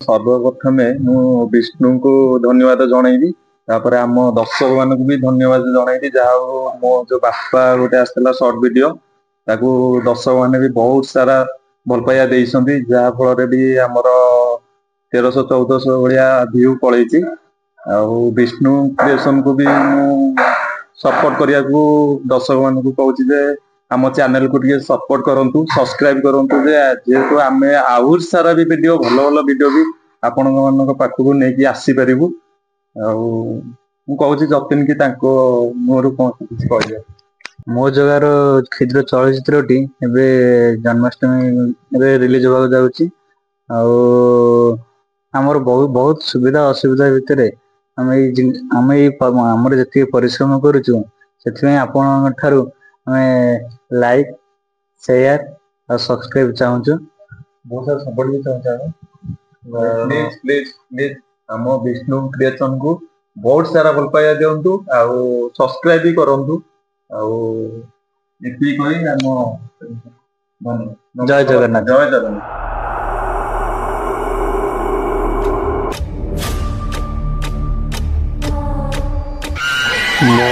ସର୍ବପ୍ରଥମେ ମୁଁ ବିଷ୍ଣୁଙ୍କୁ ଧନ୍ୟବାଦ ଜଣେଇବି। ତାପରେ ଆମ ଦର୍ଶକ ମାନଙ୍କୁ ବି ଧନ୍ୟବାଦ ଜଣେଇବି। ଯାହା ହଉ ମୋ ଯୋଉ ବାପା ଗୋଟେ ଆସିଥିଲା ସର୍ଟ ଭିଡିଓ, ତାକୁ ଦର୍ଶକ ମାନେ ବି ବହୁତ ସାରା ଭଲ ପାଇବା ଦେଇଛନ୍ତି, ଯାହା ଫଳରେ ବି ଆମର 1300-1400 ଭଳିଆ ଭିଉ ପଳେଇଛି। ଆଉ ବିଷ୍ଣୁ କ୍ରିଏସନ କୁ ବି ମୁଁ ସପୋର୍ଟ କରିବାକୁ ଦର୍ଶକ ମାନଙ୍କୁ କହୁଛି ଯେ ଆମ ଚ୍ୟାନେଲ କୁ ଟିକେ ସପୋର୍ଟ କରନ୍ତୁ, ସବସ୍କ୍ରାଇବ କରନ୍ତୁ, ଯେ ଯେହେତୁ ଆମେ ଆହୁରି ସାରା ବି ଭିଡିଓ ଭଲ ଭଲ ଭିଡିଓ ବି ଆପଣଙ୍କ ମାନଙ୍କ ପାଖକୁ ନେଇକି ଆସିପାରିବୁ। ଆଉ ମୁଁ କହୁଛି ଯତୀନ କି ତାଙ୍କ ମୁହଁରୁ କଣ କିଛି କହିବେ। ମୋ ଜଗାର କ୍ଷୁଦ୍ର ଚଳଚିତ୍ରଟି ଏବେ ଜନ୍ମାଷ୍ଟମୀ ରିଲିଜ ହବାକୁ ଯାଉଛି। ଆଉ ଆମର ବହୁତ ସୁବିଧା ଅସୁବିଧା ଭିତରେ ଆମର ଯେତିକି ପରିଶ୍ରମ କରୁଛୁ, ସେଥିପାଇଁ ଆପଣଙ୍କ ଠାରୁ ଆମେ ଲାଇକ୍, ସେୟାର ଆଉ ସବସ୍କ୍ରାଇବ ଚାହୁଁଛୁ। ବହୁତ ସାରା ସପୋର୍ଟ ବି ଚାହୁଁଛୁ। ପ୍ଲିଜ ଆମ ବିଷ୍ଣୁ କ୍ରିଏସନ କୁ ବହୁତ ସାରା ଭଲ ପାଇବା ଦିଅନ୍ତୁ, ଆଉ ସବସ୍କ୍ରାଇବ ବି କରନ୍ତୁ। ଆଉ ଏତିକି କହି ଆମ ଜୟ ଜଗନ୍ନାଥ। ଜୟ ଜଗନ୍ନାଥ। No.